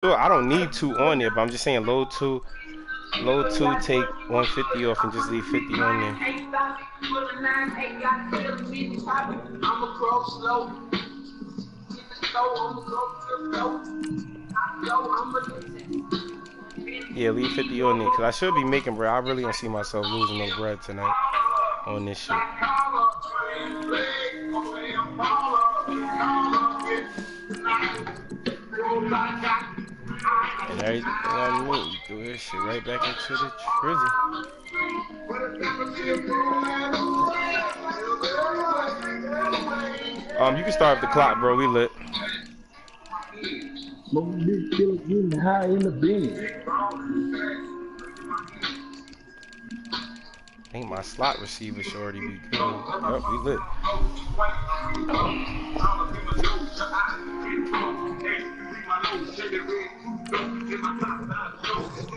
Sure, I don't need 2 on there, but I'm just saying load 2, take 150 off and just leave 50 on there. Yeah, leave 50 on there, because I should be making bread. I really don't see myself losing no bread tonight on this shit. And everything I mean, you threw this shit right back into the trizzy. You can start up the clock, bro. We lit. Getting high in the beat. I think my slot receiver should already be good. Yup, we lit.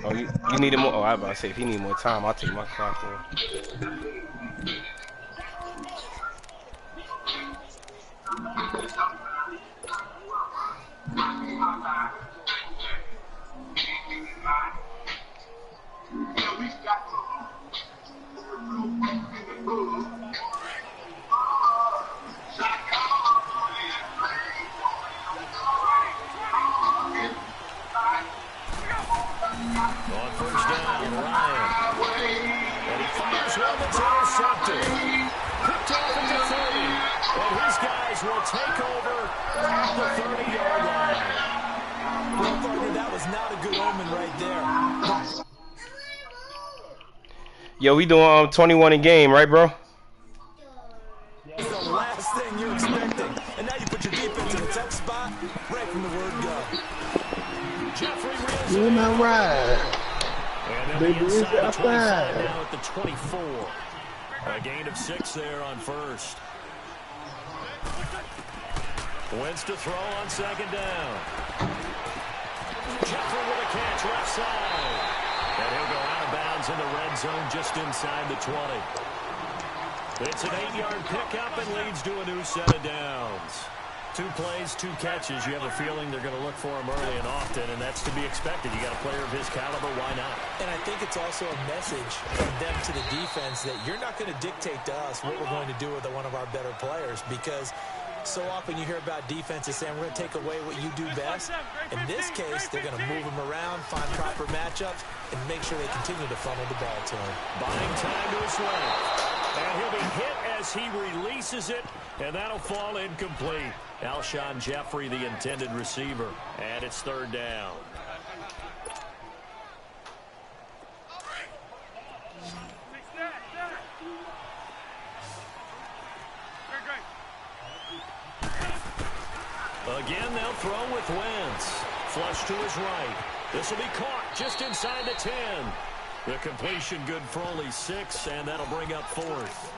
Oh, you needed more? Oh, I was about to say, if he need more time, I'll take my clock off. On first down, Ryan. And he fires one that's intercepted. Picked off at the 30. And his guys will take over at the 30-yard line. Well, partner, that was not a good omen right there. Yo, we doing 21 a game, right, bro? It's the last thing you're expecting. And now you put your defense in a tough spot right from the word go. Jeffrey reels You're not right. And they'll be inside the 25 now at the 24. A gain of 6 there on first. Wentz to throw on second down. Jeffrey with a catch left side. And he'll go out of bounds in the red zone just inside the 20. It's an 8-yard pickup and leads to a new set of downs. 2 plays, 2 catches. You have a feeling they're going to look for him early and often, and that's to be expected. You got a player of his caliber, why not? And I think it's also a message from them to the defense that you're not going to dictate to us what we're going to do with one of our better players, because so often you hear about defenses saying we're going to take away what you do best. In this case, they're going to move him around, find proper matchups, and make sure they continue to funnel the ball to him. Buying time to his left. And he'll be hit as he releases it, and that'll fall incomplete. Alshon Jeffrey, the intended receiver, and it's third down. Again, they'll throw with Wentz. Flush to his right. This will be caught just inside the 10. The completion good for only 6, and that'll bring up 4th.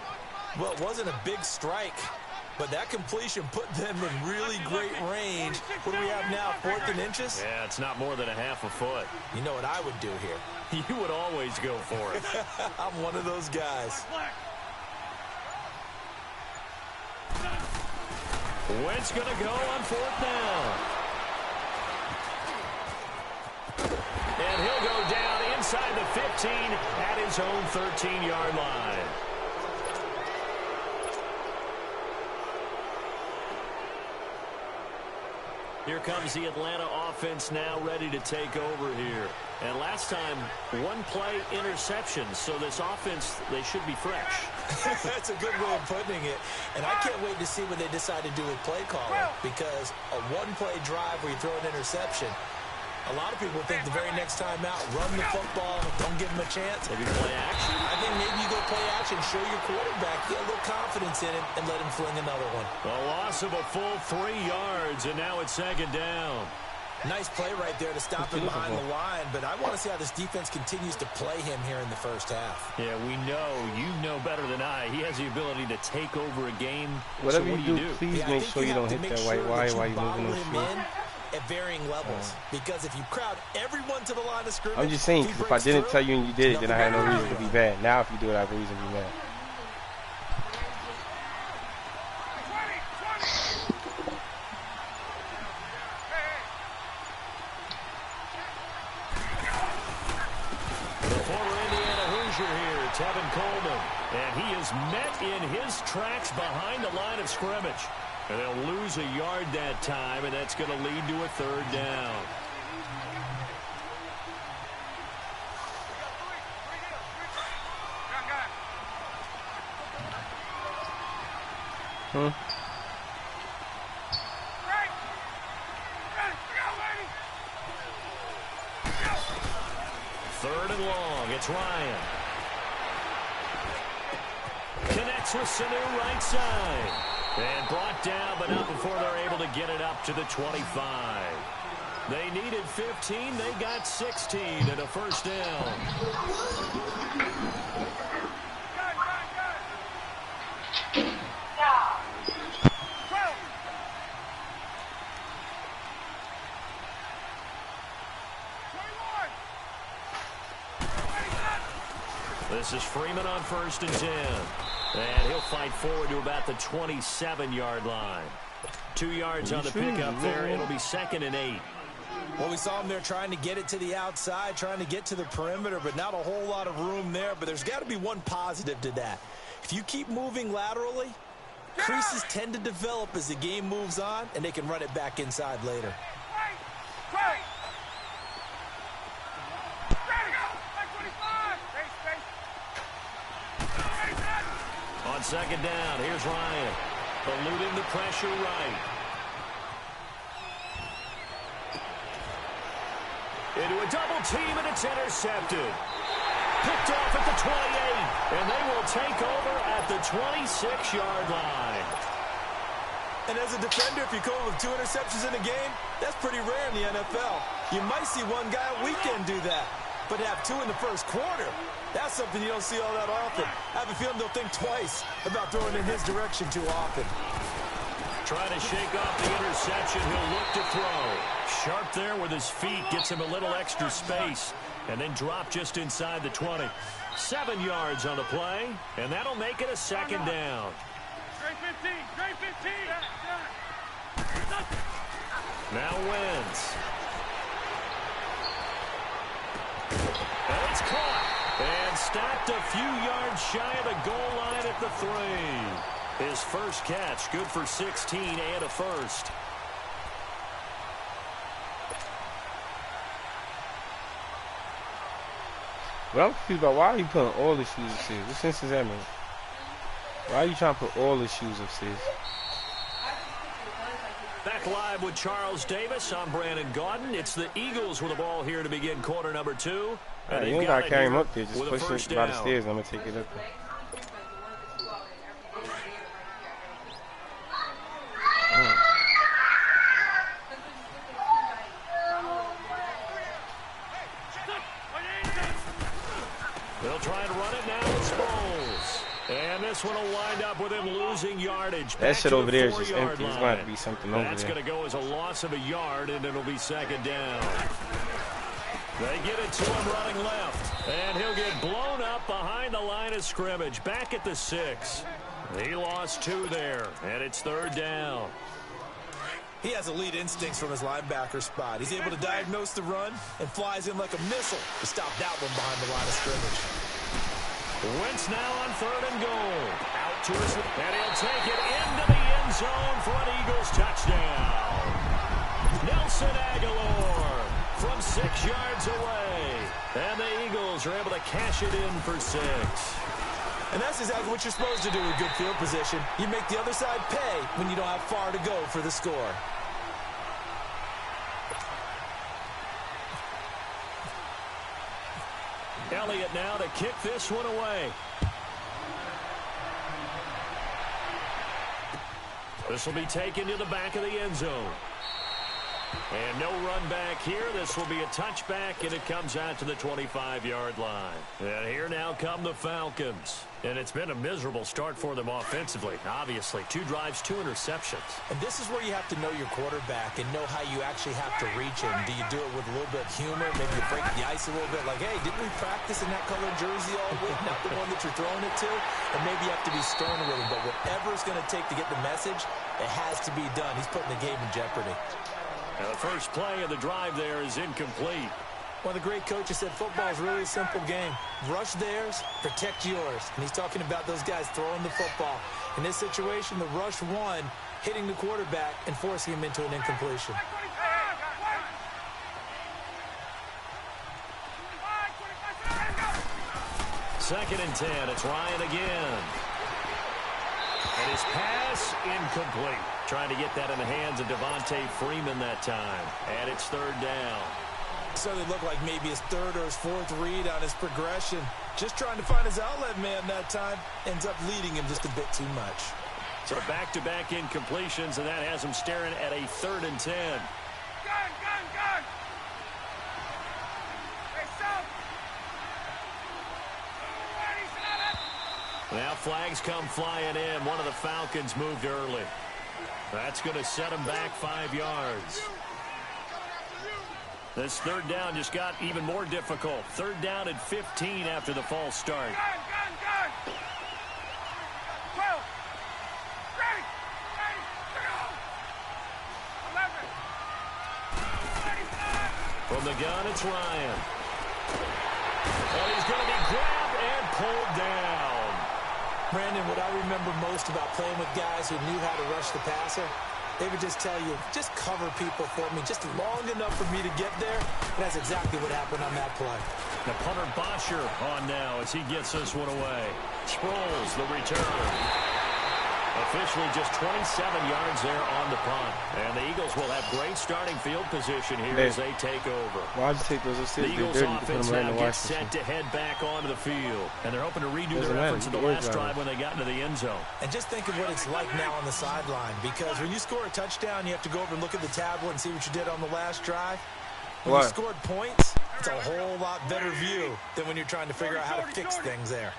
Well, it wasn't a big strike, but that completion put them in really great range. What do we have now, 4th and inches? Yeah, it's not more than a half a foot. You know what I would do here? You would always go for it. I'm one of those guys. Wentz going to go on 4th down. And he'll go down inside the 15 at his own 13-yard line. Here comes the Atlanta offense now ready to take over here. And last time, 1-play interception. So this offense, they should be fresh. That's a good way of putting it. And I can't wait to see what they decide to do with play calling. Because a 1-play drive where you throw an interception, a lot of people think the very next time out, run the football, don't give them a chance. Maybe play action? I think maybe you go play action, show your quarterback, get a little confidence in it, and let him fling another one. A loss of a full 3 yards, and now it's second down. Nice play right there to stop him behind the line, but I want to see how this defense continues to play him here in the first half. Yeah, we know. You know better than I. He has the ability to take over a game. Whatever so what you do, please make sure you don't hit that white wire while you're moving those feet. At varying levels, because if you crowd everyone to the line of scrimmage, I'm just saying, because if I didn't tell you and you did it, then I had no reason to be mad. Now if you do it, I have a reason to be mad. pressure here. Tevin Coleman. And he is met in his tracks behind the line of scrimmage. And they'll lose a yard that time, and that's going to lead to a third down. Third and long. It's Ryan. Connects with Sanu right side. And brought down, but not before they're able to get it up to the 25. They needed 15. They got 16 and a first down. This is Freeman on 1st and 10. And he'll fight forward to about the 27-yard line. 2 yards on the pickup there. It'll be 2nd and 8. Well, we saw him there trying to get it to the outside, trying to get to the perimeter, but not a whole lot of room there. But there's got to be one positive to that. If you keep moving laterally, creases tend to develop as the game moves on, and they can run it back inside later. On 2nd down, here's Ryan. Eluding the pressure right. Into a double team, and it's intercepted. Picked off at the 28, and they will take over at the 26-yard line. And as a defender, if you come with 2 interceptions in a game, that's pretty rare in the NFL. You might see one guy a weekend do that, but to have 2 in the first quarter, that's something you don't see all that often. I have a feeling they'll think twice about throwing in his direction too often. Trying to shake off the interception. He'll look to throw. Sharp there with his feet. Gets him a little extra space. And then drop just inside the 20. 7 yards on the play. And that'll make it a 2nd down. Straight 15. Straight 15. Now Wentz. And it's caught. And stopped a few yards shy of the goal line at the 3. His first catch, good for 16 and a first. Well, I'm confused about why are you putting all the shoes upstairs? What sense does that make? Why are you trying to put all the shoes upstairs? Back live with Charles Davis. I'm Brandon Gaudin. It's the Eagles with the ball here to begin quarter number 2. Right, you ain't got to carry him up there. Just push him by the stairs and I'm going to take it up there. They'll try and run it now with Sproles. And this one will wind up with him losing yardage. That shit over there is just empty. There's going to have to be something over there. That's going to go as a loss of a yard, and it'll be 2nd down. They get it to him running left. And he'll get blown up behind the line of scrimmage. Back at the 6. He lost 2 there, and it's 3rd down. He has elite instincts from his linebacker spot. He's able to diagnose the run and flies in like a missile to stop that one behind the line of scrimmage. Wentz now on 3rd and goal. Out to his, and he'll take it into the end zone for an Eagles touchdown. Nelson Aguilar from 6 yards away. And the Eagles are able to cash it in for 6. And that's exactly what you're supposed to do with good field position. You make the other side pay when you don't have far to go for the score. Elliott now to kick this one away. This will be taken to the back of the end zone. And no run back here. This will be a touchback, and it comes out to the 25-yard line. And here now come the Falcons. And it's been a miserable start for them offensively. Obviously, 2 drives, 2 interceptions. And this is where you have to know your quarterback and know how you actually have to reach him. Do you do it with a little bit of humor? Maybe you break the ice a little bit. Like, hey, didn't we practice in that colored jersey all week? Not the one that you're throwing it to? And maybe you have to be stern with him. But whatever it's going to take to get the message, it has to be done. He's putting the game in jeopardy. Now the first play of the drive there is incomplete. One of the great coaches said football is really a simple game. Rush theirs, protect yours. And he's talking about those guys throwing the football. In this situation, the rush one, hitting the quarterback and forcing him into an incompletion. Second and 10. It's Ryan again. And his pass incomplete. Trying to get that in the hands of Devontae Freeman that time. And it's third down. So it looked like maybe his third or his fourth read on his progression. Just trying to find his outlet man that time. Ends up leading him just a bit too much. So back-to-back incompletions, and that has him staring at a third and 10. Gun! Hey, stop! Now flags come flying in. One of the Falcons moved early. That's going to set him back 5 yards. This third down just got even more difficult. Third down and 15 after the false start. Gun! 12! Ready! To go! 11! Ready, start! From the gun, it's Ryan. And he's going to be grabbed and pulled down. Brandon, what I remember most about playing with guys who knew how to rush the passer, they would just tell you, just cover people for me, just long enough for me to get there. And that's exactly what happened on that play. The punter Bosher on now as he gets this one away. Sproles, the return. Officially just 27 yards there on the punt. And the Eagles will have great starting field position here as they take over. Why'd you take those upstairs? The Eagles offense now gets set to head back onto the field. And they're hoping to redo their efforts in the last drive when they got into the end zone. And just think of what it's like now on the sideline. Because when you score a touchdown, you have to go over and look at the tablet and see what you did on the last drive. When you scored points, it's a whole lot better view than when you're trying to figure out how to fix things there.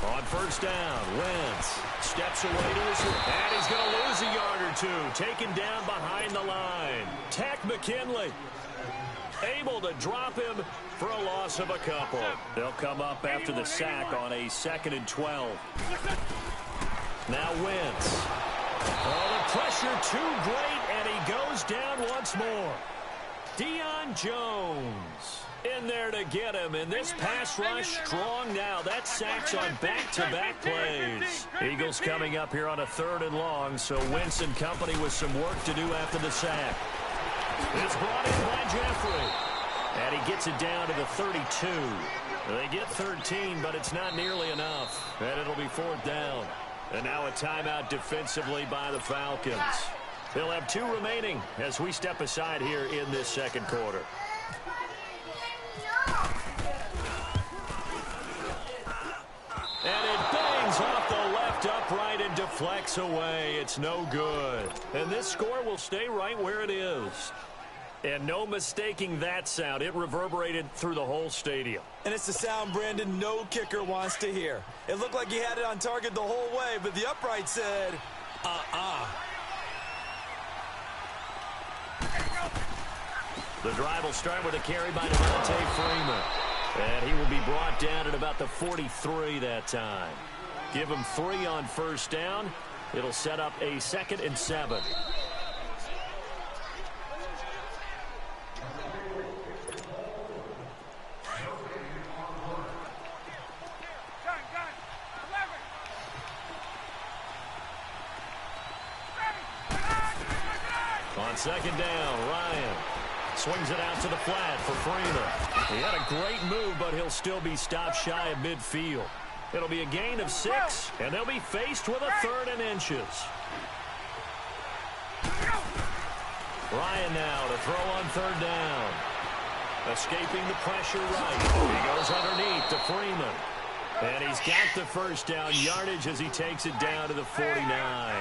On first down, Wentz steps away to his right, and he's going to lose a yard or two. Taken down behind the line. Tech McKinley able to drop him for a loss of a couple. They'll come up after the sack on a 2nd and 12. Now Wentz. Oh, the pressure too great, and he goes down once more. Deion Jones in there to get him, and this pass rush strong now. That sacks on back-to-back plays. Eagles coming up here on a 3rd and long, so Wentz and company with some work to do after the sack. It's brought in by Jeffrey, and he gets it down to the 32. They get 13, but it's not nearly enough, and it'll be 4th down. And now a timeout defensively by the Falcons. They'll have 2 remaining as we step aside here in this second quarter. And it bangs off the left upright and deflects away. It's no good. And this score will stay right where it is. And no mistaking that sound. It reverberated through the whole stadium. And it's the sound, Brandon, no kicker wants to hear. It looked like he had it on target the whole way, but the upright said, The drive will start with a carry by Devontae Freeman. And he will be brought down at about the 43 that time. Give him 3 on first down. It'll set up a 2nd and 7. On second down, Ryan swings it out to the flat for Freeman. He had a great move, but he'll still be stopped shy of midfield. It'll be a gain of 6, and they'll be faced with a 3rd and inches. Ryan now to throw on 3rd down. Escaping the pressure right. He goes underneath to Freeman. And he's got the first down yardage as he takes it down to the 49.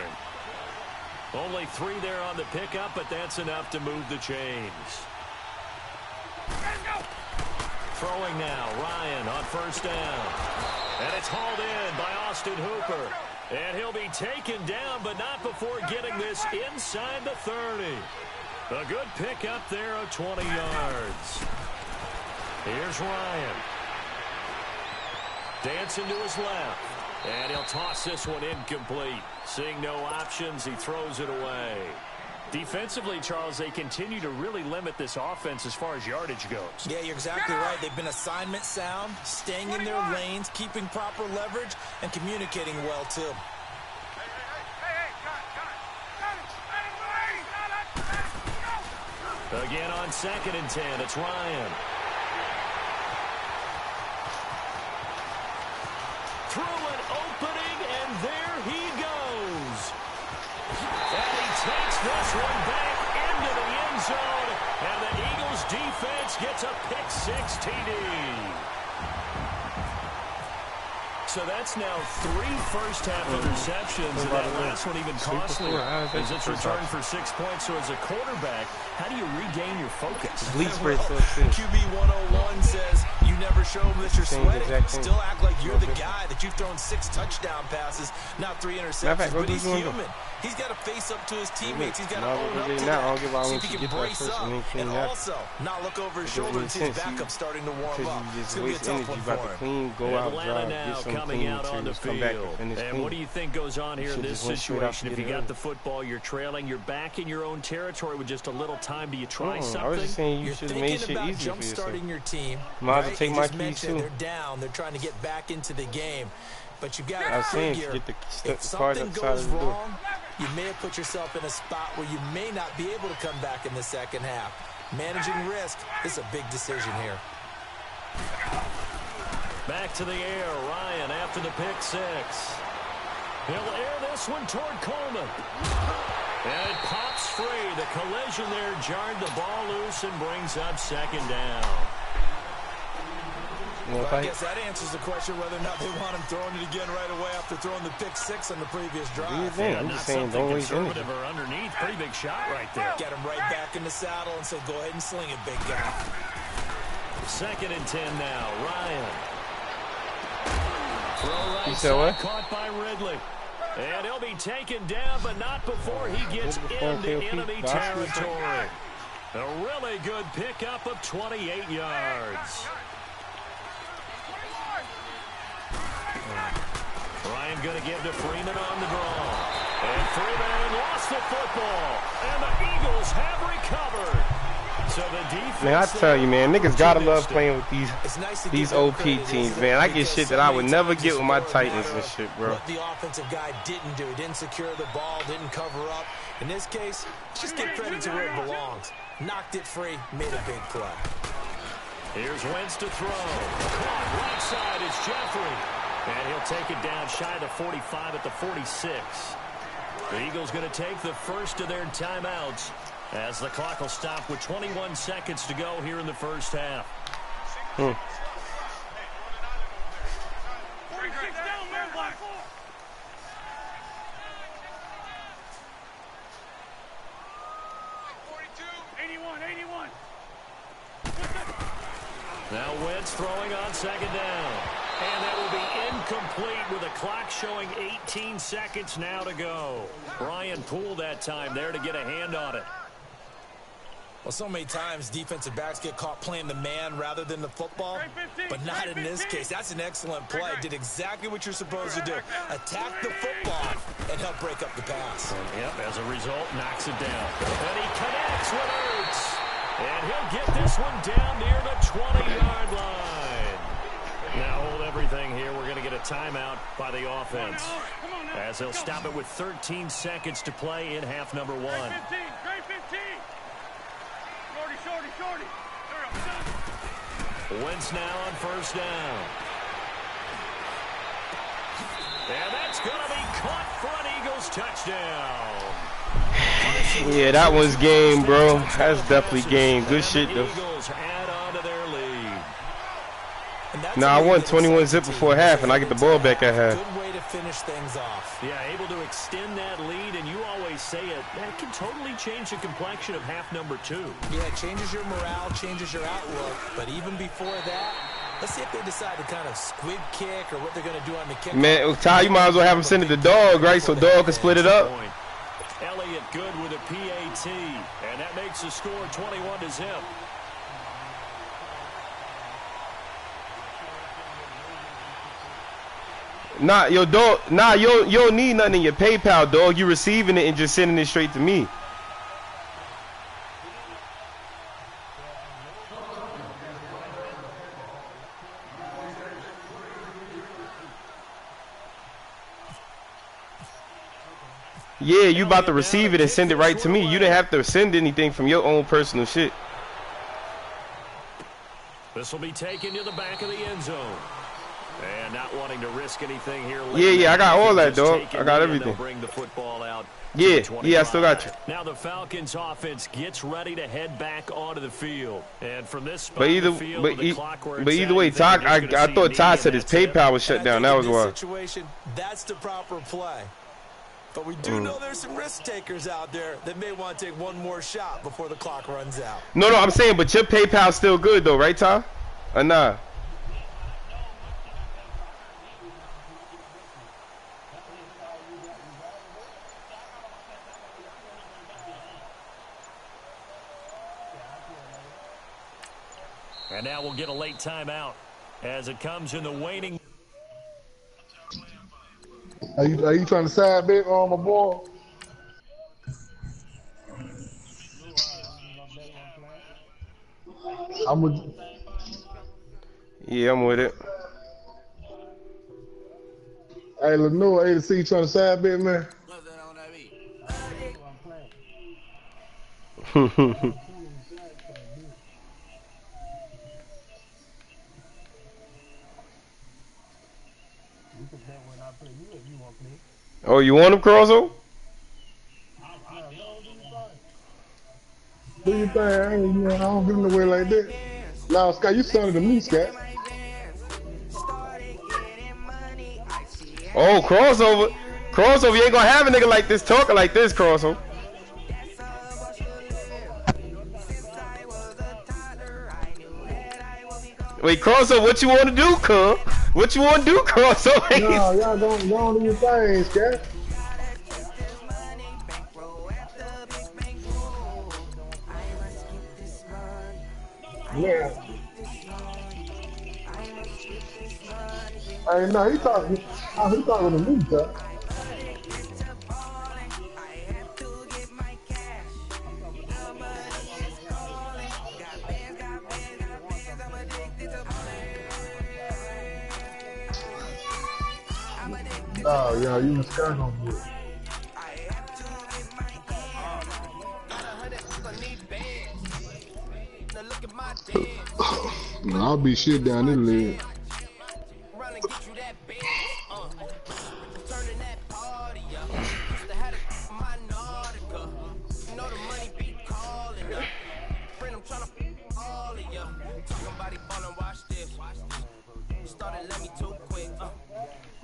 Only 3 there on the pickup, but that's enough to move the chains. Throwing now, Ryan on first down. And it's hauled in by Austin Hooper. And he'll be taken down, but not before getting this inside the 30. A good pickup there of 20 yards. Here's Ryan. Dancing to his left. And he'll toss this one incomplete. Seeing no options, he throws it away. Defensively, Charles, they continue to really limit this offense as far as yardage goes. Yeah, you're exactly right. They've been assignment sound, staying in their lanes, keeping proper leverage, and communicating well, too. Again on 2nd and 10, it's Ryan. Through an opening, and there he goes. And he takes this one back into the end zone, and the Eagles defense gets a pick-6 TD. So that's now 3 first-half interceptions, and that last one even costly as it's returned for 6 points. So as a quarterback, how do you regain your focus? QB 101 says you never show them that you're sweating. Still act like you're the guy that you've thrown 6 touchdown passes, not 3 interceptions. But he's human. He's got to face up to his teammates. He's got to own up to that. See if he can brace up and also not look over his shoulder and see his backup starting to warm up. It's going to be a tough one for him. Atlanta now coming out on the field. And what do you think goes on here in this situation? If you got the football, you're trailing, you're back in your own territory with just a little time. Do you try something? I was just saying you should have made shit easier for yourself. Your team, might have to take my keys too. They're down. They're trying to get back into the game. But you got to figure, if something goes wrong, you may have put yourself in a spot where you may not be able to come back in the second half. Managing risk is a big decision here. Back to the air, Ryan after the pick-6. He'll air this one toward Coleman. And it pops free. The collision there jarred the ball loose and brings up 2nd down. Well, I guess that answers the question whether or not they want him throwing it again right away after throwing the pick-6 on the previous drive. I'm just saying, don't waste anything. Conservative or underneath, pretty big shot right there. Get him right back in the saddle and say, go ahead and sling it, big guy. 2nd and 10 now, Ryan. Throw right side, caught by Ridley. And he'll be taken down, but not before he gets into enemy territory. A really good pickup of 28 yards. Ryan going to give to Freeman on the draw. And Freeman lost the football. And the Eagles have recovered. So the defense, man, I tell you, man, niggas gotta love playing with these OP teams, man. I get shit that I would never get with my Titans and shit, bro. What the offensive guy didn't do, didn't secure the ball, didn't cover up. In this case, just give credit to where it belongs. Knocked it free, made a big play. Here's Wentz to throw. Caught right side is Jeffrey. And he'll take it down shy of the 45 at the 46. The Eagles going to take the first of their timeouts as the clock will stop with 21 seconds to go here in the first half. Now Wentz throwing on 2nd down. And that will be incomplete with the clock showing 18 seconds now to go. Brian Poole that time there to get a hand on it. Well, so many times defensive backs get caught playing the man rather than the football, but not in this case. That's an excellent play. Did exactly what you're supposed to do. Attack the football and help break up the pass. Yep, as a result, knocks it down. And he connects with Ertz. And he'll get this one down near the 20-yard line. Now hold everything here. We're going to get a timeout by the offense, as they'll stop it with 13 seconds to play in half number 1. Wentz now on 1st down. And that's going to be caught for an Eagles touchdown. Yeah, that was game, bro. That's definitely game. Good shit, though. Nah, I won 21 zip before half, and I get the ball back at half. Good way to finish things off. Yeah, able to extend that lead, and you always say it. That can totally change the complexion of half number 2. Yeah, it changes your morale, changes your outlook. But even before that, let's see if they decide to kind of squib kick or what they're going to do on the kick. Man, Ty, you might as well have him send it to Dog, right? So Dog can split it up. Elliott good with a PAT, and that makes the score 21-0. Nah, yo, Dog. Nah, you don't need nothing in your PayPal, Dog. You receiving it and just sending it straight to me. Yeah, you about to receive it and send it right to me. You didn't have to send anything from your own personal shit. This will be taken to the back of the end zone. And not wanting to risk anything here. Yeah, I got all that, dog. I got everything. Bring the football out. Yeah, I still got you. Now the Falcons offense gets ready to head back onto the field. And from this spot But either way, Todd, I thought Todd said his PayPal was shut down. That was why. Situation, that's the proper play. But we do know there's some risk takers out there that may want to take one more shot before the clock runs out. No, I'm saying, but your PayPal's still good though, right, Todd? Or nah? And now we'll get a late timeout as it comes in the waning. Are you trying to side bet on my boy? I'm with. Yeah, I'm with it. Hey, Lenore, A to C, trying to side bet, man. Oh, you want him, Crosso? Do you think I don't give him away like that? Nah, Scott, you sounded to me, Scott. Oh, crossover. Crossover, you ain't gonna have a nigga like this talking like this, Crossover. Wait, crossover, what you want to do, cuz? What you want to do, crossover? No, y'all don't do your thing, Scott. Yeah. Hey, no, he talking to me, Scott. Oh, yeah, you and Scott gonna do it. No, I'll be shit down in the leg.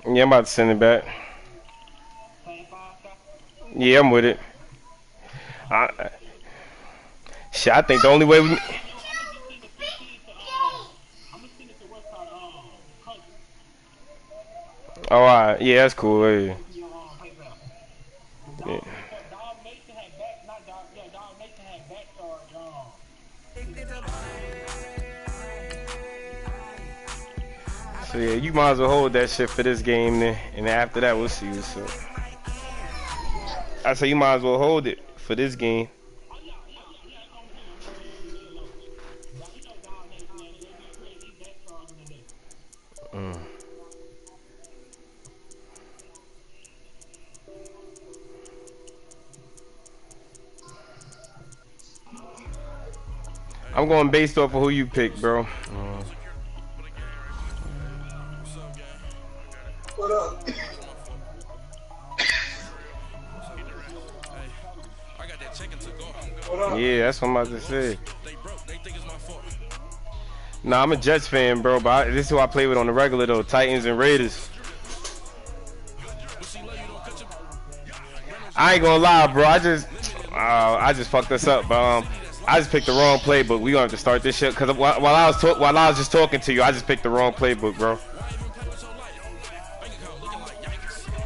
Yeah, I'm about to send it back. Yeah, I'm with it. Shit, I think the only way we... Oh, all right. Yeah, that's cool. Yeah. Yeah. So yeah, you might as well hold that shit for this game then, and after that we'll see what's up. I say you might as well hold it for this game. I'm going based off of who you pick, bro. What up? Yeah, that's what I'm about to say. Nah, I'm a Jets fan, bro, but this is who I play with on the regular, though. Titans and Raiders. I ain't gonna lie, bro. I just fucked this up, but I just picked the wrong playbook. We gonna have to start this shit because while I was just talking to you, I just picked the wrong playbook, bro.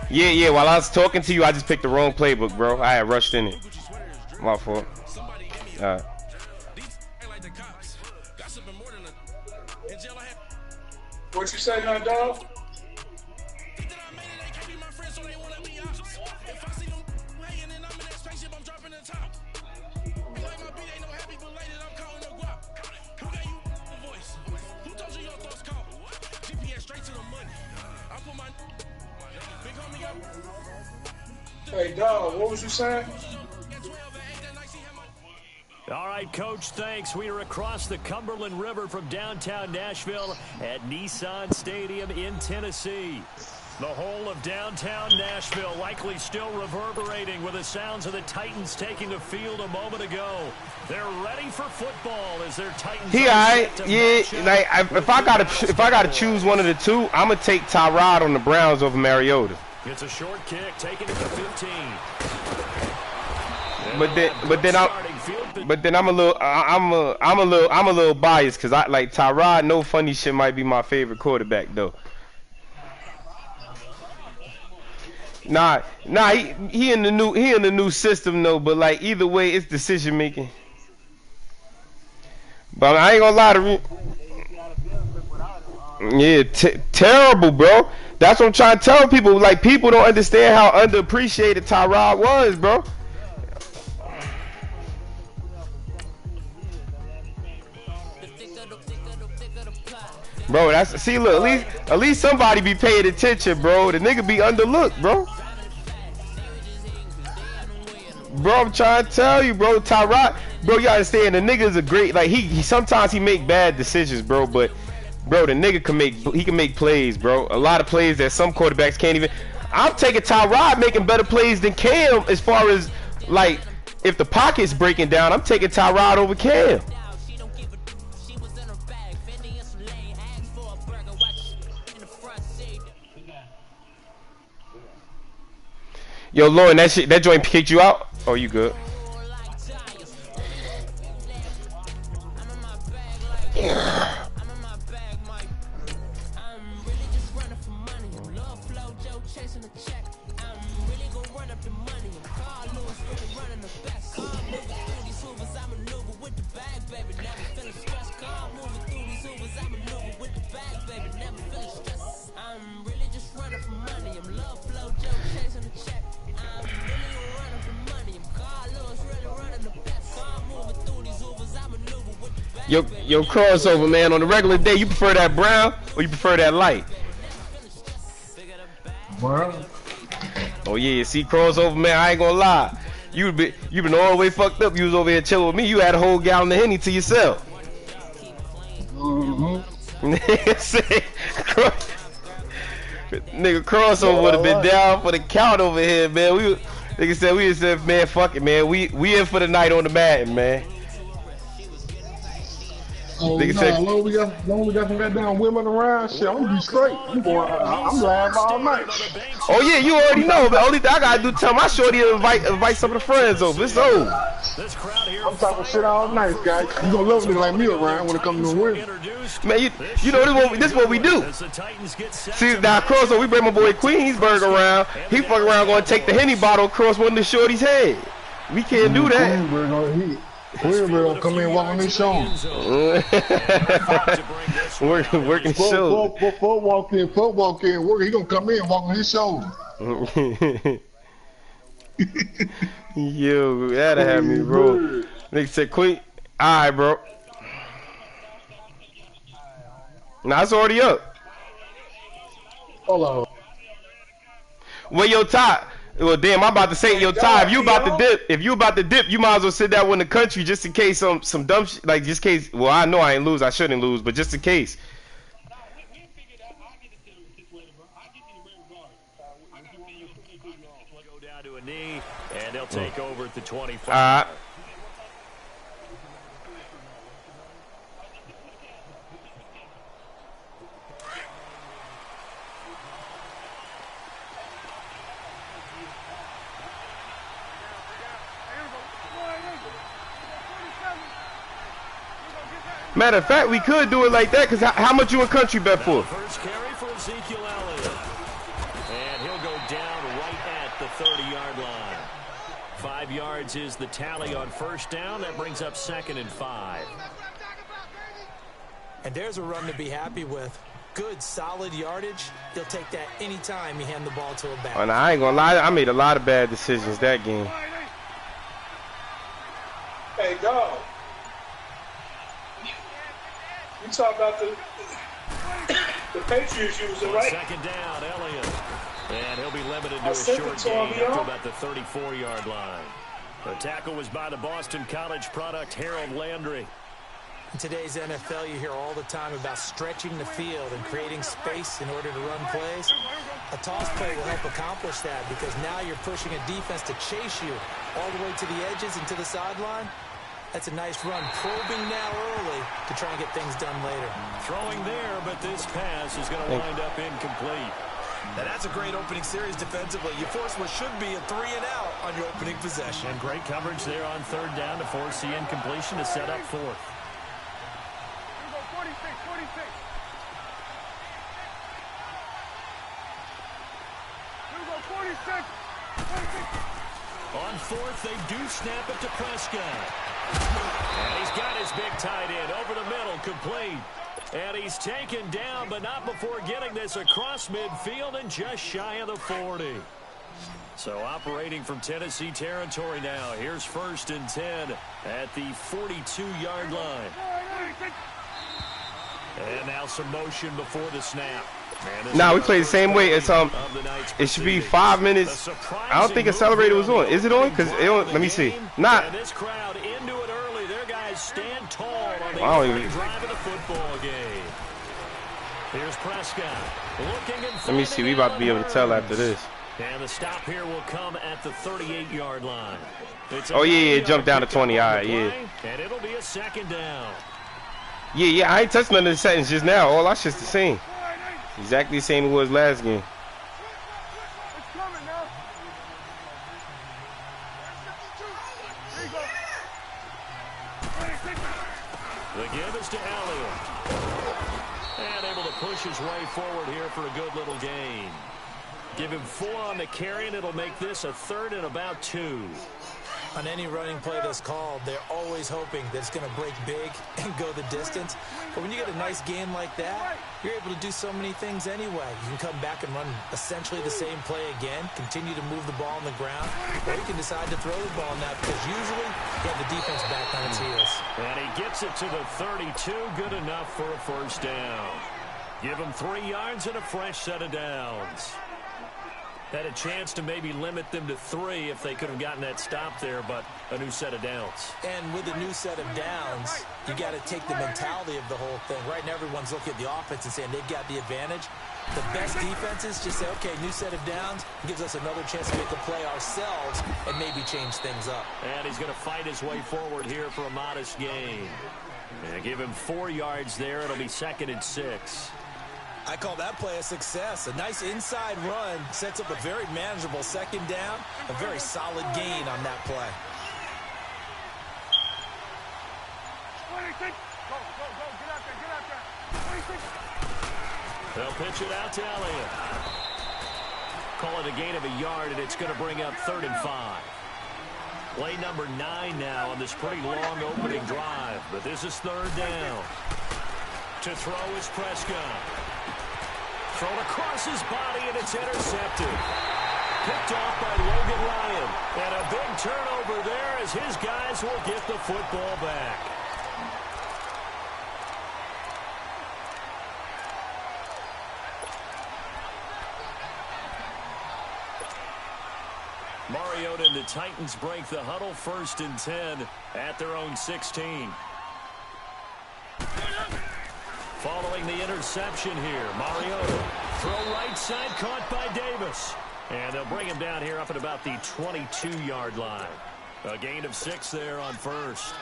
Yeah. While I was talking to you, I just picked the wrong playbook, bro. I had rushed in it. My fault. All right. What you say, now, dog? Hey, dog, what was you saying? All right, Coach, thanks. We are across the Cumberland River from downtown Nashville at Nissan Stadium in Tennessee. The whole of downtown Nashville likely still reverberating with the sounds of the Titans taking the field a moment ago. They're ready for football as their Titans. Yeah. Like if I gotta choose one of the two, I'm gonna take Tyrod on the Browns over Mariota. It's a short kick taken at the 15. But then I'm a little biased because I like Tyrod. No funny shit might be my favorite quarterback though. Nah, he in the new system though. But like either way, it's decision making. But I ain't gonna lie to you. Yeah, terrible, bro. That's what I'm trying to tell people. Like people don't understand how underappreciated Tyrod was, bro. Bro, that's see. Look, at least somebody be paying attention, bro. The nigga be underlooked, bro. Bro, I'm trying to tell you, bro. Tyrod, bro, you understand? The nigga's a great. Like he sometimes he make bad decisions, bro. But bro, the nigga can make plays, bro. A lot of plays that some quarterbacks can't even. I'm taking Tyrod making better plays than Cam as far as like if the pocket's breaking down. I'm taking Tyrod over Cam. Yo, Lauren, that joint kicked you out? Oh, you good? Yo, crossover, man. On the regular day, you prefer that brown or you prefer that light? Brown. Oh yeah, see, crossover, man. I ain't gonna lie. You been all the way fucked up. You was over here chilling with me. You had a whole gallon of Henny to yourself. Nigga, crossover would have been down for the count over here, man. Nigga said, man, fuck it, man. We in for the night on the mat, man. Oh, no, long we got some goddamn women around, shit, I'm gonna be straight. I'm laughing all night. Oh yeah, you already know. The only thing I gotta do, tell my shorty to invite some of the friends over. It's over. I'm talking shit all night, guys. You gonna love a nigga like me around when it comes to the women. Man, you know this what we do. See, now crossover, we bring my boy Queensburg around. He fuck around gonna take the Henny bottle across one of the shorty's head. We can't do that. We're gonna come in and walk on this show. Working show. Folk walk in, work. He gonna come in and walk on his shoulder. Yo, that'll have me, bro. Nigga said, Queen. Alright, bro. Nah, it's already up. Hold on. Well, yo, Ty. Well, damn, I'm about to say, yo, Ty, if you about to dip, you might as well sit that one in the country just in case some dumb shit, like just in case. Well, I know I ain't lose, I shouldn't lose, but just in case. Go down to a knee, and they'll take over at the 25. Matter of fact, we could do it like that, because how much you in country bet for? First carry for Ezekiel Elliott. And he'll go down right at the 30-yard line. 5 yards is the tally on first down. That brings up 2nd and 5. And there's a run to be happy with. Good, solid yardage. He'll take that anytime you hand the ball to a back. And I ain't gonna lie, I made a lot of bad decisions that game. Hey, dog. You talk about the Patriots using, right? 2nd down, Elliott. And he'll be limited to a short gain up to about the 34-yard line. The tackle was by the Boston College product, Harold Landry. In today's NFL, you hear all the time about stretching the field and creating space in order to run plays. A toss play will help accomplish that because now you're pushing a defense to chase you all the way to the edges and to the sideline. That's a nice run, probing now early to try and get things done later. Throwing there, but this pass is going to wind up incomplete. Now that's a great opening series defensively. You force what should be a 3-and-out on your opening possession. And great coverage there on third down to force the incompletion to set up fourth. 46. On fourth, they do snap it to Prescott. And he's got his big tight end over the middle, complete. And he's taken down, but not before getting this across midfield and just shy of the 40. So operating from Tennessee territory now. Here's 1st and 10 at the 42-yard line. And now some motion before the snap. Nah, we play the same way. It's it should be 5 minutes. I don't think accelerator was on. Is it on? Cause let me see. Not. This crowd into it early. Their guys stand tall on the opening drive of the football game. Here's Prescott looking and let me see. We about to be able to tell after this. And the stop here will come at the 38-yard line. Oh yeah, it jumped down to 20. All right, yeah. And it'll be a 2nd down. Yeah. I ain't touched none of the settings just now. All that's just the same. Exactly the same it was last game. The give is to Elliott. And able to push his way forward here for a good little gain. Give him 4 on the carry, and it'll make this a 3rd and about 2. On any running play that's called, they're always hoping that it's going to break big and go the distance. But when you get a nice gain like that, you're able to do so many things anyway. You can come back and run essentially the same play again, continue to move the ball on the ground, or you can decide to throw the ball now because usually you have the defense back on its heels. And he gets it to the 32, good enough for a 1st down. Give him 3 yards and a fresh set of downs. Had a chance to maybe limit them to 3 if they could have gotten that stop there, but a new set of downs. And with a new set of downs, you got to take the mentality of the whole thing. Right now, everyone's looking at the offense and saying they've got the advantage. The best defenses just say, okay, new set of downs, gives us another chance to make a play ourselves and maybe change things up. And he's going to fight his way forward here for a modest gain. And give him 4 yards there. It'll be 2nd and 6. I call that play a success. A nice inside run sets up a very manageable 2nd down. A very solid gain on that play. 26. Go. Get out there. 26. They'll pitch it out to Elliott. Call it a gain of a yard, and it's going to bring up 3rd and 5. Play number 9 now on this pretty long opening drive. But this is 3rd down. To throw is Prescott. Thrown across his body, and it's intercepted. Picked off by Logan Ryan. And a big turnover there as his guys will get the football back. Mariota and the Titans break the huddle, 1st and 10 at their own 16. Following the interception here, Mariota. Throw right side, caught by Davis. And they'll bring him down here up at about the 22-yard line. A gain of 6 there on 1st.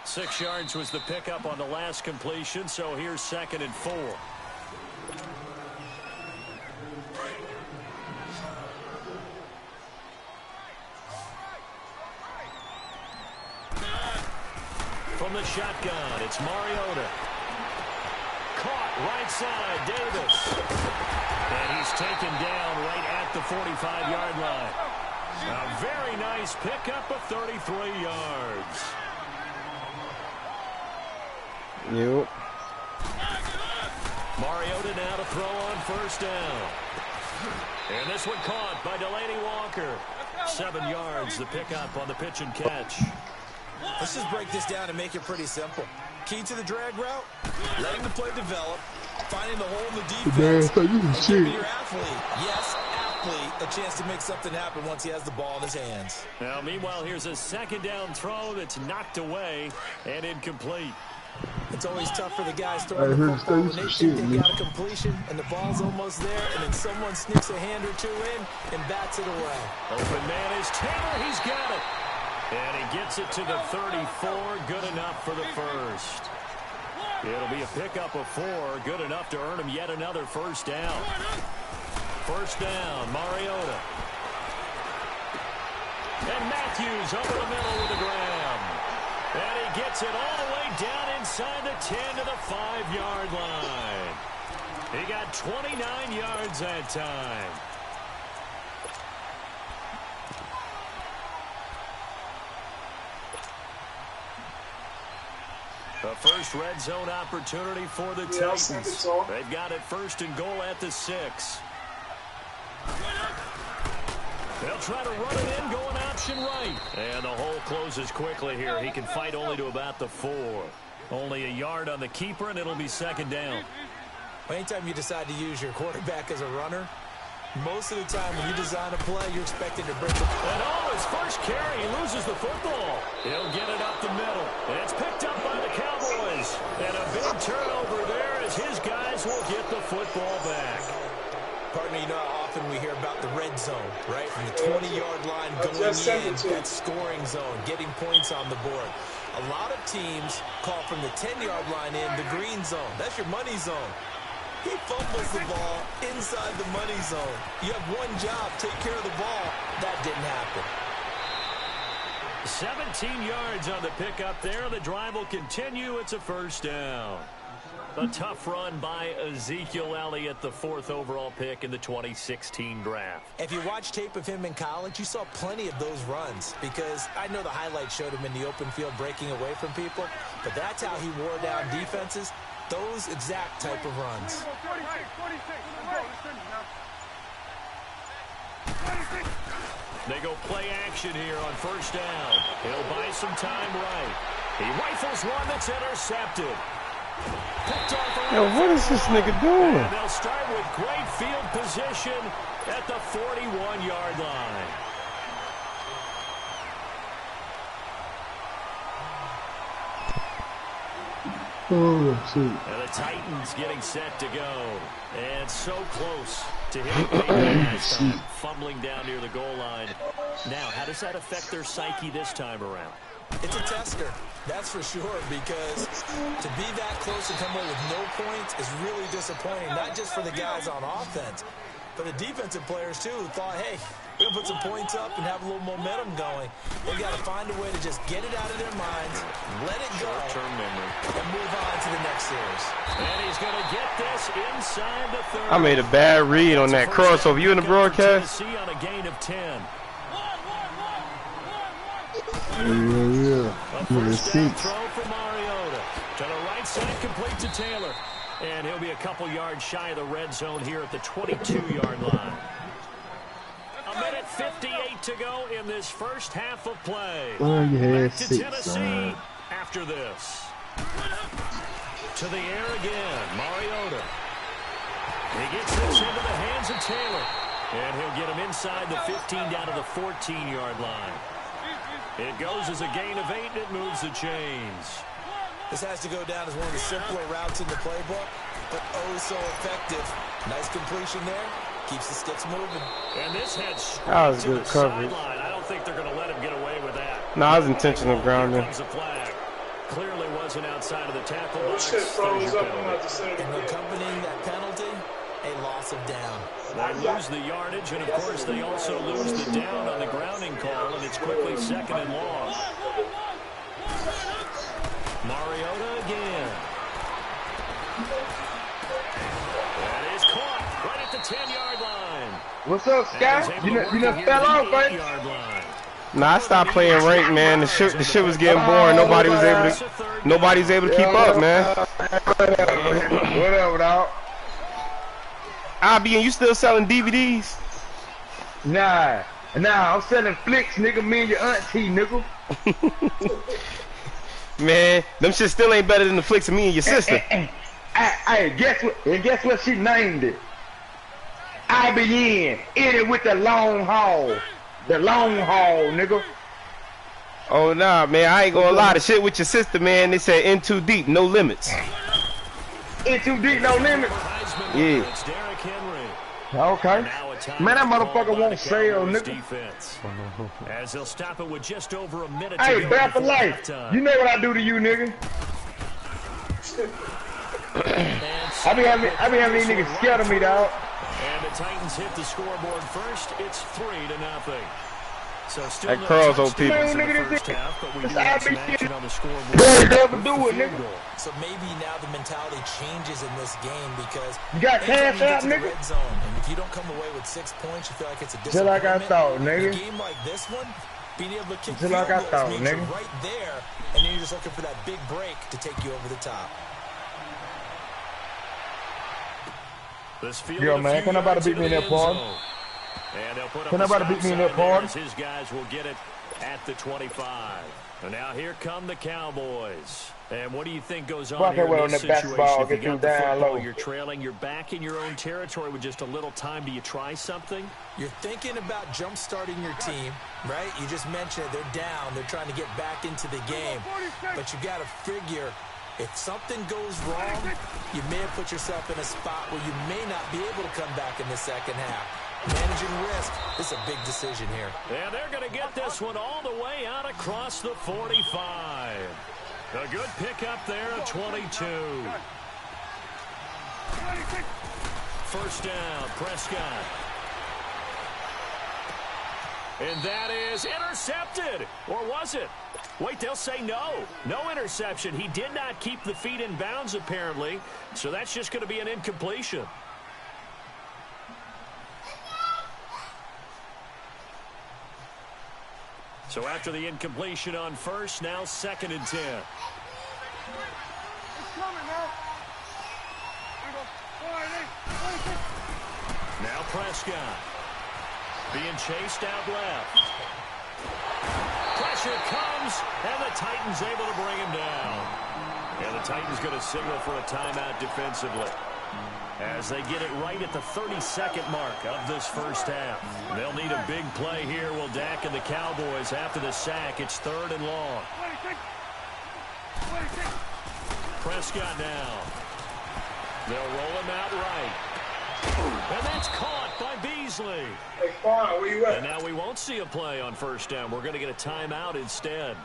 6 yards was the pickup on the last completion, so here's 2nd and 4. From the shotgun, it's Mariota. Caught right side, Davis. And he's taken down right at the 45-yard line. A very nice pickup of 33 yards. Yep. Mariota now to throw on 1st down. And this one caught by Delaney Walker. 7 yards, the pickup on the pitch and catch. Let's just break this down and make it pretty simple. Key to the drag route, letting the play develop, Finding the hole in the Man, defense. so you can And shit. giving your athlete, yes, athlete, a chance to make something happen once he has the ball in his hands. Now, meanwhile, here's a second down throw that's knocked away and incomplete. It's always tough for the guys Hey, throwing the here's football when some they shit, think they man. got a completion and the ball's almost there, and then someone sneaks a hand or two in and bats it away. Open man is Taylor. He's got it. And he gets it to the 34. Good enough for the first. It'll be a pickup of 4. Good enough to earn him yet another first down. First down, Mariota. And Matthews over the middle with the grab. And he gets it all the way down inside the 10 to the 5-yard line. He got 29 yards that time. The first red zone opportunity for the Titans. They've got it first and goal at the 6. They'll try to run it in, going option right. And the hole closes quickly here. He can fight only to about the 4. Only a yard on the keeper, and it'll be second down. Anytime you decide to use your quarterback as a runner, most of the time when you design a play, you're expected to bring the ball. And oh, his first carry, he loses the football. He'll get it up the middle. And it's picked up by the Cowboys. And a big turnover there as his guys will get the football back. Partner, you know how often we hear about the red zone, right? From the 20-yard line going in, that scoring zone, getting points on the board. A lot of teams call from the 10-yard line in the green zone. That's your money zone. He fumbles the ball inside the money zone. You have one job, take care of the ball. That didn't happen. 17 yards on the pickup there. The drive will continue. It's a first down. A tough run by Ezekiel Elliott, the 4th overall pick in the 2016 draft. If you watch tape of him in college, you saw plenty of those runs because I know the highlights showed him in the open field breaking away from people, but that's how he wore down defenses, those exact type of runs. They go play action here on first down. He'll buy some time right. He rifles one that's intercepted. Yo, what is this nigga doing? And they'll start with great field position at the 41-yard line. Oh, shit. And the Titans getting set to go. And so close to hitting last time, fumbling down near the goal line. Now, how does that affect their psyche this time around? It's a tester, that's for sure, because to be that close and come away with no points is really disappointing, not just for the guys on offense, but the defensive players, too, who thought, hey, we're going to put some points up and have a little momentum going. They've got to find a way to just get it out of their minds, let it go, Short-term memory, and move on to the next series. And he's going to get this inside the 30. I made a bad read on that crossover. You in the broadcast? Tennessee on a gain of 10. Yeah. A first down throw for Mariota. To the right side, complete to Taylor. And he'll be a couple yards shy of the red zone here at the 22-yard line. A minute 58 to go in this first half of play. Oh, you had Back to 6, Tennessee after this. To the air again, Mariota. He gets this into the hands of Taylor. And he'll get him inside the 15 down to the 14-yard line. It goes as a gain of 8, and it moves the chains. This has to go down as one of the simpler routes in the playbook, but oh so effective. Nice completion there. Keeps the sticks moving. And this heads straight That was to good the coverage. sideline. I don't think they're going to let him get away with that. No, I was intentional grounding. Here comes a flag. Clearly wasn't outside of the tackle box. Shit froze There's your up penalty. on the center. And accompanying that penalty, a loss of down. They lose the yardage, and of course they also lose the down on the grounding call, and it's quickly second and long. Mariota again. That is caught right at the 10-yard line. What's up, Sky? You done fell off, right? 8-yard line. Nah, I stopped playing ranked, man. The shit was getting boring. Nobody's able to keep up, man. Whatever, dog. And you still selling DVDs? Nah, I'm selling flicks, nigga. Me and your auntie, nigga. Man, them shit still ain't better than the flicks of me and your sister. Hey, guess what? And guess what she named it? IBN. In it with the long haul. The long haul, nigga. Oh nah, man, I ain't gonna lie. The shit with your sister, man. They said in too deep, no limits. In too deep, no limits. Yeah. Okay. Man, that motherfucker won't sell, nigga. As he'll stop it with just over a minute. Hey, bad for life. You know what I do to you, nigga? I be having these niggas scared of me, dog. And the Titans hit the scoreboard first. It's 3-0. So still That Carl's OP. Man, nigga, this half, but we do have some action on the scoreboard. Do it, nigga. So maybe now the mentality changes in this game because you got cash out, nigga. nigga. Red zone, and if you don't come away with 6 points, you feel like it's a just like I thought, nigga. In a game like this one, being able to kick just like I thought, nigga. Right there, and then you're just looking for that big break to take you over the top. Yo, man, can nobody beat me in that part? Can nobody beat me in that part? His guys will get it at the 25. And now here come the Cowboys. And what do you think goes on here in this situation? If you got the football, you're trailing, you're back in your own territory with just a little time. Do you try something? You're thinking about jump-starting your team, right? You just mentioned it. They're down. They're trying to get back into the game. But you got to figure, if something goes wrong, you may have put yourself in a spot where you may not be able to come back in the second half. Managing risk, this is a big decision here. Yeah, they're going to get this one all the way out across the 45. A good pickup there at 22. First down, Prescott. And that is intercepted. Or was it? Wait, they'll say no. No interception. He did not keep the feet in bounds, apparently. So that's just going to be an incompletion. So after the incompletion on first, now 2nd and 10. Now Prescott. Being chased out left. Pressure comes, and the Titans able to bring him down. And the Titans going to signal for a timeout defensively, as they get it right at the 32nd mark of this first half. They'll need a big play here, will Dak and the Cowboys after the sack. It's 3rd and long. Prescott now. They'll roll him out right. And that's caught by Beasley. Hey, Quan, where you at? And now we won't see a play on first down. We're going to get a timeout instead,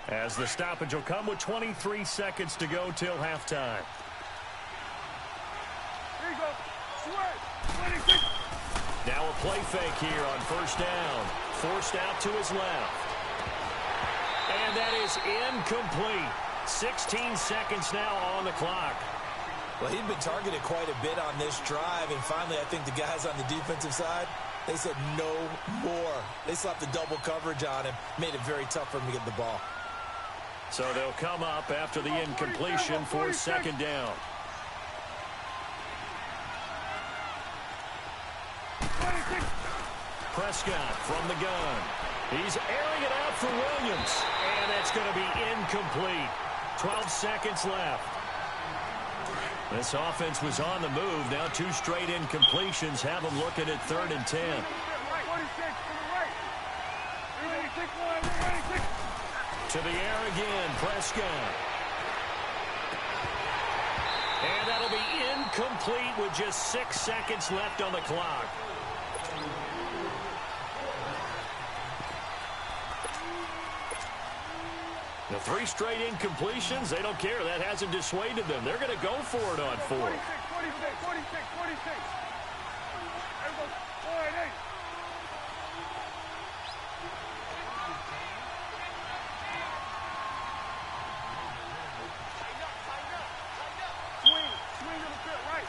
as the stoppage will come with 23 seconds to go till halftime. Now a play fake here on first down. Forced out to his left. And that is incomplete. 16 seconds now on the clock. Well, he'd been targeted quite a bit on this drive, and finally I think the guys on the defensive side, they said no more. They slapped the double coverage on him, made it very tough for him to get the ball. So they'll come up after the incompletion for 2nd down. Prescott from the gun. He's airing it out for Williams, and it's going to be incomplete. 12 seconds left. This offense was on the move. Now 2 straight incompletions have them looking at 3rd and 10. To the air again, Prescott. And that'll be incomplete with just 6 seconds left on the clock. The 3 straight incompletions, they don't care. That hasn't dissuaded them. They're going to go for it on 4th. 46. Swing to the pit, right.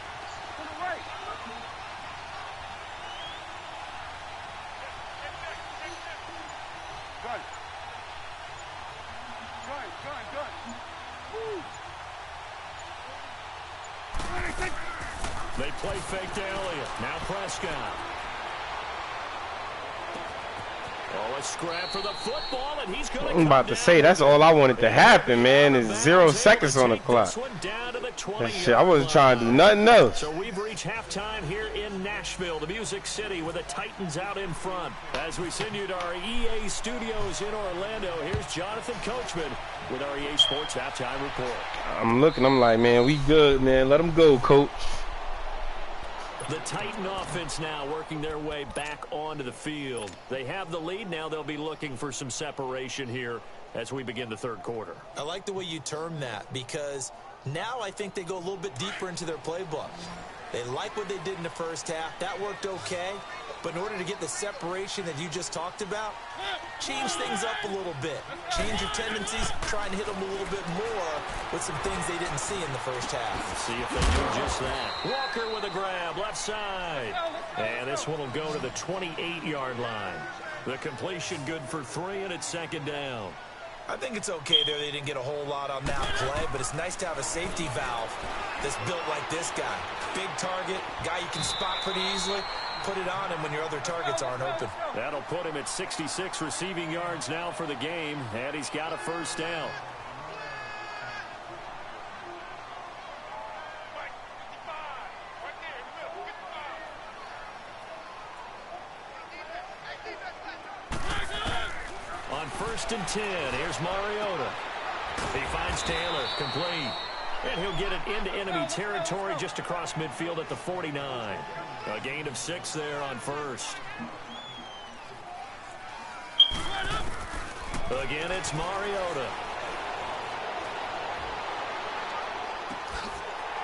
To the right. Gun. They play fake to Elliott. Now Prescott. Oh, a scrap for the football, and he's going to I'm about to say, that's all I wanted to happen, man, is 0 seconds on the clock. This one down to the 20. Shit, I wasn't trying to do nothing else. So we've reached halftime here in Nashville, the Music City, with the Titans out in front. As we send you to our EA studios in Orlando, here's Jonathan Coachman with our EA Sports Halftime Report. I'm looking, I'm like, man, we good, man. Let them go, coach. The Titan offense now working their way back onto the field. They have the lead. Now they'll be looking for some separation here as we begin the third quarter. I like the way you term that, because now I think they go a little bit deeper into their playbook. They like what they did in the first half. That worked okay. But in order to get the separation that you just talked about, change things up a little bit. Change your tendencies, try and hit them a little bit more with some things they didn't see in the first half. Let's see if they do just that. Walker with a grab, left side. And this one will go to the 28-yard line. The completion good for 3, and it's second down. I think it's okay there. They didn't get a whole lot on that play, but it's nice to have a safety valve that's built like this guy. Big target, guy you can spot pretty easily. Put it on him when your other targets aren't open. That'll put him at 66 receiving yards now for the game, and he's got a first down. On 1st and 10, here's Mariota. He finds Taylor, complete. And he'll get it into enemy territory just across midfield at the 49. A gain of 6 there on 1st. Again, it's Mariota.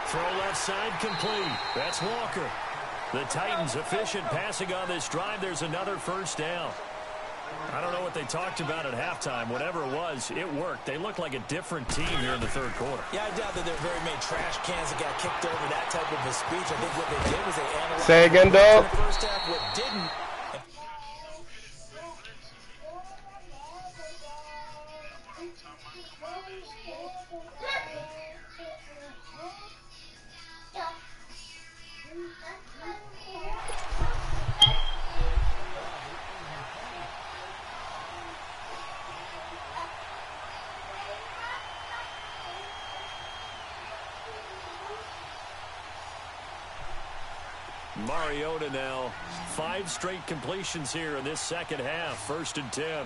Throw left side, complete. That's Walker. The Titans efficient passing on this drive. There's another first down. I don't know what they talked about at halftime. Whatever it was, it worked. They look like a different team here in the third quarter. Yeah, I doubt that there are very many trash cans that got kicked over that type of a speech. I think what they did was they analyzed Say again, dog. the first half, what didn't. Mariota now, 5 straight completions here in this second half. 1st and 10.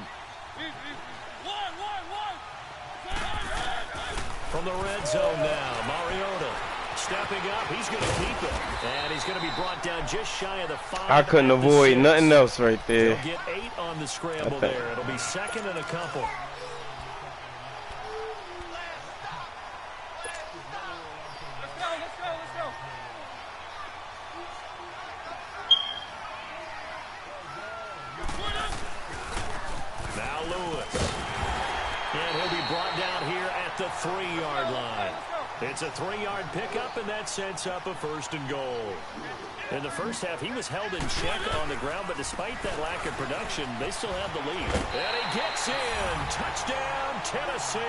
From the red zone now, Mariota stepping up. He's going to keep it. And he's going to be brought down just shy of the 5. I couldn't avoid nothing else right there. He'll get 8 on the scramble there. It'll be 2nd and a couple. The 3-yard line. It's a 3-yard pickup, and that sets up a 1st and goal. In the first half, he was held in check on the ground, but despite that lack of production, they still have the lead. And he gets in. Touchdown, Tennessee.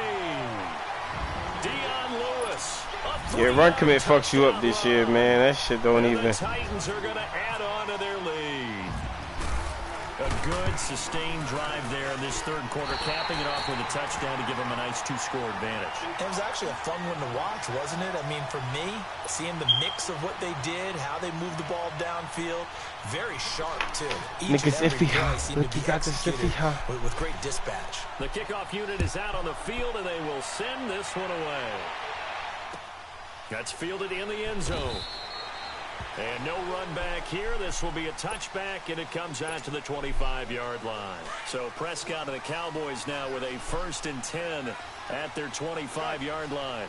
Dion Lewis. Yeah, run commit fucks you up this year, man. That shit don't even. The Titans are going to add on to their lead. A good, sustained drive there in this third quarter, capping it off with a touchdown to give them a nice 2-score advantage. It was actually a fun one to watch, wasn't it? I mean, for me, seeing the mix of what they did, how they moved the ball downfield, very sharp, too. Each and every play seemed to be executed with great dispatch. The kickoff unit is out on the field, and they will send this one away. That's fielded in the end zone. And no run back here. This will be a touchback, and it comes out to the 25-yard line. So Prescott and the Cowboys now with a 1st and 10 at their 25-yard line.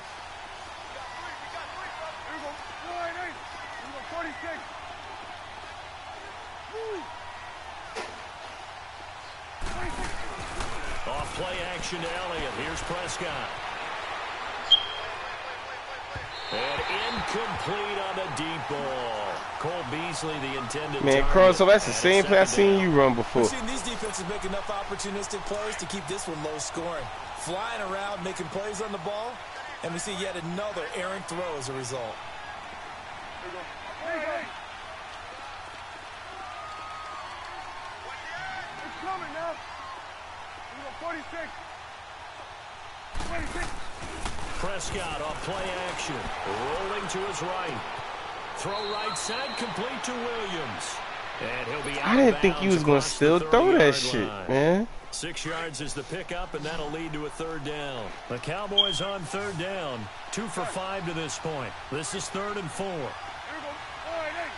Off play action to Elliott. Here's Prescott. And incomplete on the deep ball. Cole Beasley, the intended Man, target. so that's the same play I seen you run before. We've seen these defenses make enough opportunistic plays to keep this one low scoring. Flying around, making plays on the ball, and we see yet another errant throw as a result. It's coming now. 46. 26. Prescott off play action. Rolling to his right. Throw right side, complete to Williams. And he'll be out I didn't think you was going to still throw that shit, man. 6 yards is the pickup, and that'll lead to a third down. The Cowboys on third down. 2 for 5 to this point. This is 3rd and 4. Here we go. All right, hey.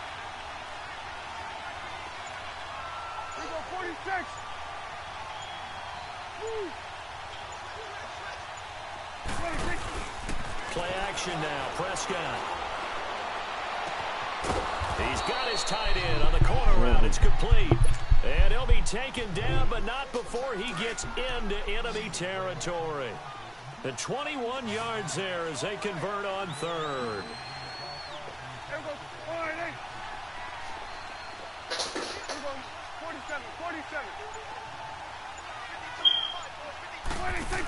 Here we go, 46. Woo. 26. Play action now. Prescott. He's got his tight end on the corner route. It's complete. And he'll be taken down, but not before he gets into enemy territory. The 21 yards there as they convert on 3rd. Here we go. All right, hey. Here we go. 47. 47. 26.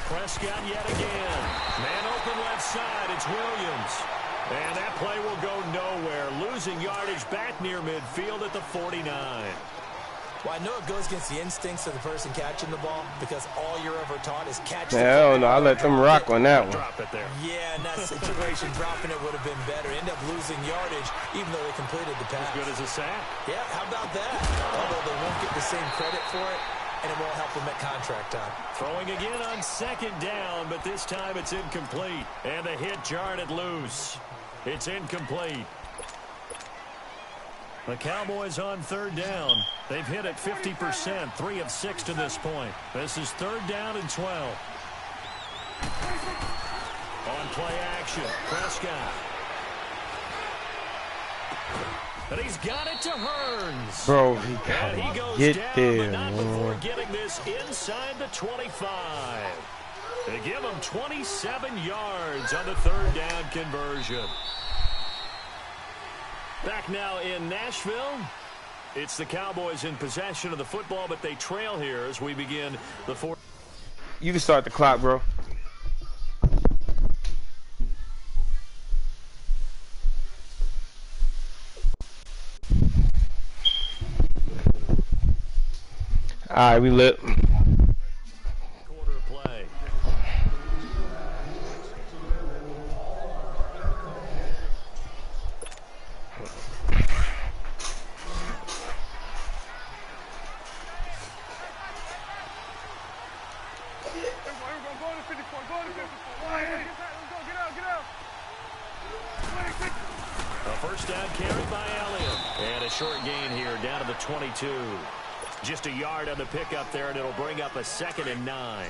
Prescott yet again. Man open left side. It's Williams. And that play will go nowhere. Losing yardage back near midfield at the 49. Well, I know it goes against the instincts of the person catching the ball because all you're ever taught is catch the Hell no, I let them rock on that one. Drop it there. Yeah, in that situation, dropping it would have been better. End up losing yardage, even though they completed the pass. As good as a sack. Yeah, how about that? Although they won't get the same credit for it, and it won't help them at contract time. Throwing again on 2nd down, but this time it's incomplete. And the hit jarred it loose. It's incomplete. The Cowboys on 3rd down. They've hit it 50%, 3 of 6 to this point. This is 3rd down and 12. On play action, Prescott. And he's got it to Hearns. Bro, he And he gotta goes get down, there, but not before man. getting this inside the 25. They give him 27 yards on the 3rd down conversion. Back now in Nashville. It's the Cowboys in possession of the football, but they trail here as we begin the 4th. You can start the clock, bro. All right, we lit. Quarter play. Go to 54. Go to 54. All right, hey. Let's go. Get out. Get out. 26. A first down carried by Elliott. And a short gain here down to the 22. Just a yard on the pickup there, and it'll bring up a 2nd and 9.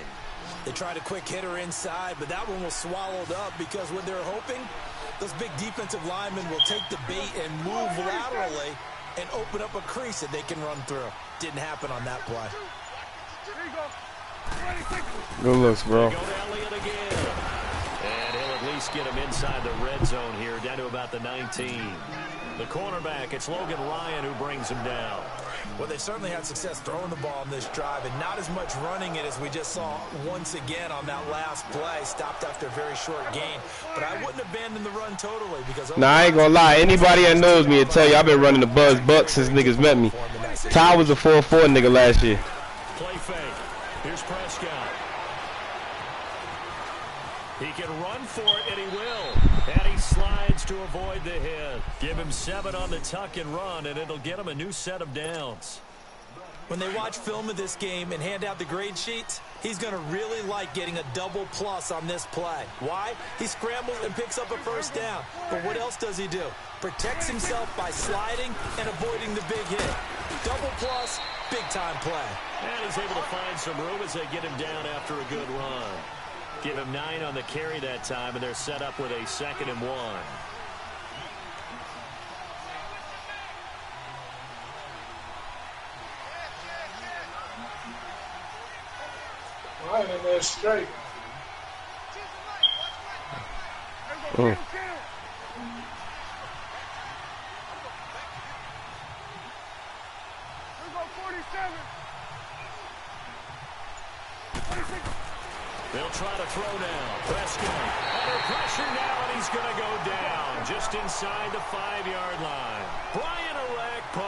They tried a quick hitter inside, but that one was swallowed up because what they're hoping, those big defensive linemen will take the bait and move laterally and open up a crease that they can run through. Didn't happen on that play. Here you go. 26. Good looks, bro. Go to Elliott again. And he'll at least get him inside the red zone here, down to about the 19. The cornerback, it's Logan Ryan who brings him down. Well, they certainly had success throwing the ball on this drive and not as much running it as we just saw once again on that last play. Stopped after a very short gain. But I wouldn't abandon the run totally because... Nah, I ain't gonna lie. Anybody that knows me will tell you I've been running the Buzz Bucks since niggas met me. Ty was a 4-4 nigga last year. Play fake. Here's Prescott. He can run for it, and he will. And he slides to avoid the hit. Give him 7 on the tuck and run, and it'll get him a new set of downs. When they watch film of this game and hand out the grade sheets, he's going to really like getting a double plus on this play. Why? He scrambles and picks up a first down. But what else does he do? Protects himself by sliding and avoiding the big hit. Double plus, big-time play. And he's able to find some room as they get him down after a good run. Give him 9 on the carry that time, and they're set up with a 2nd and 1. Right in there straight. Here we go. 47. 26. They'll try to throw now. Prescott under pressure now, and he's going to go down just inside the 5-yard line. Brian Orakpo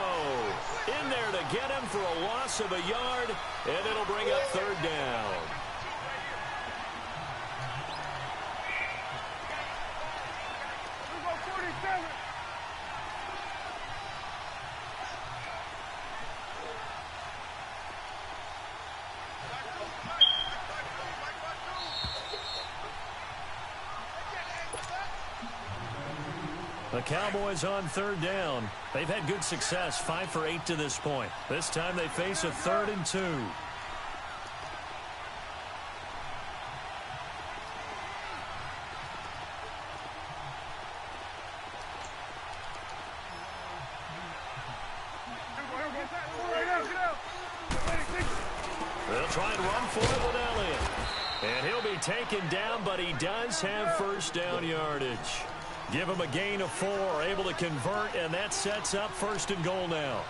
in there to get him for a loss of a yard, and it'll bring up 3rd down. The Cowboys on 3rd down. They've had good success, 5 for 8 to this point. This time they face a 3rd and 2. They'll try and run for it with Elliott. And he'll be taken down, but he does have first down yardage. Give him a gain of 4, able to convert, and that sets up 1st and goal now.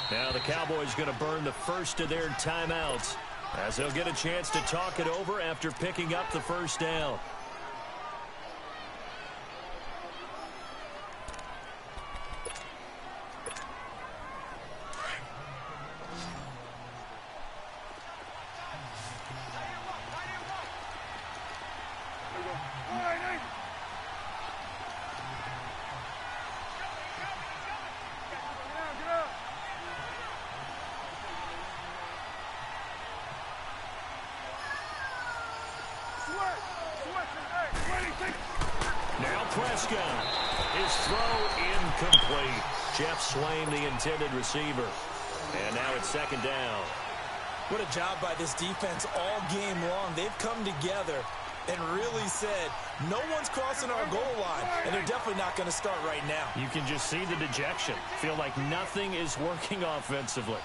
Now the Cowboys going to burn the first of their timeouts as they'll get a chance to talk it over after picking up the first down. Now Prescott. His throw incomplete. Jeff Swain, the intended receiver. And now it's 2nd down. What a job by this defense all game long. They've come together and really said, no one's crossing our goal line, and they're definitely not going to start right now. You can just see the dejection. Feel like nothing is working offensively.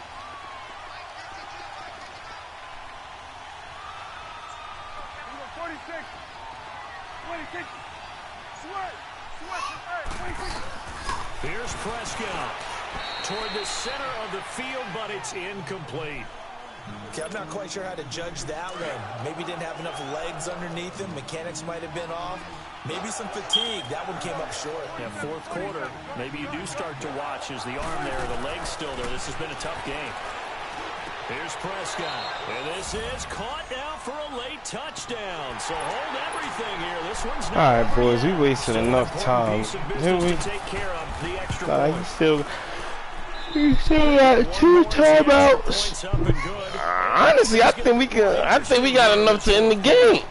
Here's Prescott toward the center of the field, but it's incomplete. Okay, I'm not quite sure how to judge that one. Maybe didn't have enough legs underneath him. Mechanics might have been off. Maybe some fatigue. That one came up short. Yeah, 4th quarter. Maybe you do start to watch as the arm there, the leg's still there. This has been a tough game. Here's Prescott. And this is caught now for a late touchdown. So hold everything here. This one's not. All right, boys, we wasted enough time. We still got 2 timeouts. Honestly, I think we got enough to end the game.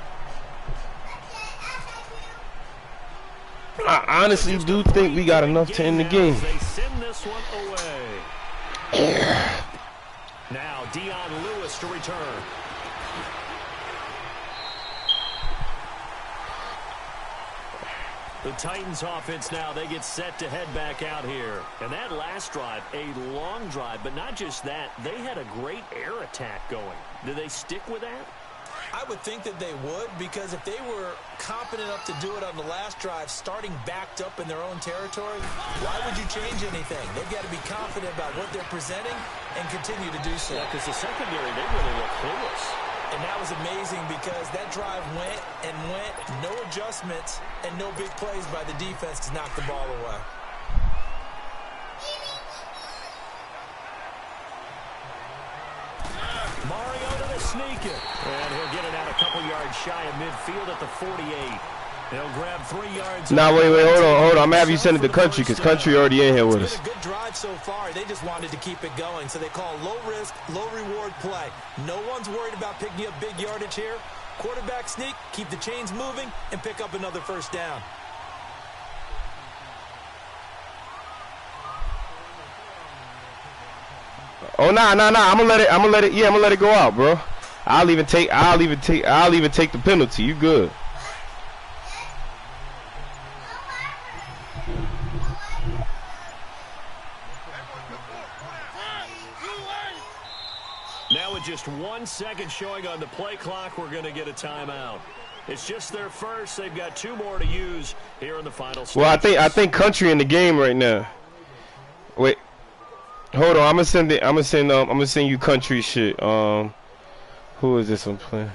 I honestly do think we got enough to end the game. They send this one away. Now Dion Lewis to return. The Titans offense now, they get set to head back out here. And that last drive, a long drive, but not just that, they had a great air attack going. Do they stick with that? I would think that they would, because if they were confident enough to do it on the last drive, starting backed up in their own territory, why would you change anything? They've got to be confident about what they're presenting and continue to do so. Yeah, because the secondary, they really look clueless. And that was amazing because that drive went and went, no adjustments, and no big plays by the defense to knock the ball away. Mariota to sneak it. And he'll get it out a couple yards shy of midfield at the 48. He'll grab 3 yards. Now, wait, hold on. I'm going to have you send it to Country because Country already in here with us. It's been a good drive so far. They just wanted to keep it going, so they call low risk, low reward play. No one's worried about picking up big yardage here. Quarterback sneak, keep the chains moving, and pick up another first down. Oh, nah. I'm gonna let it go out, bro. I'll even take the penalty. You good? Now with just 1 second showing on the play clock, we're going to get a timeout. It's just their first. They've got 2 more to use here in the final stage. Well, I think Country in the game right now. Wait. Hold on. I'm gonna send you Country shit. Who is this one playing?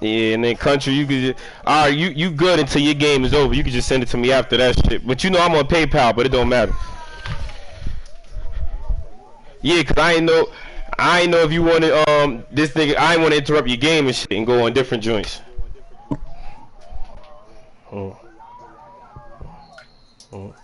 Yeah, and then country, you could just, all right, you good until your game is over. You could just send it to me after that shit. But you know I'm on PayPal, but it don't matter. Yeah, cause I ain't know if you wanted this nigga. I ain't want to interrupt your game and shit and go on different joints. Mm. Mm.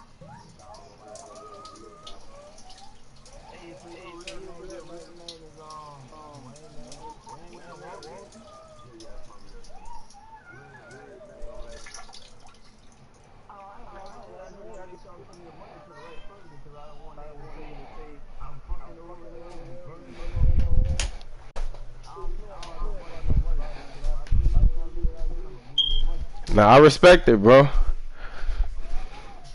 Nah, I respect it, bro.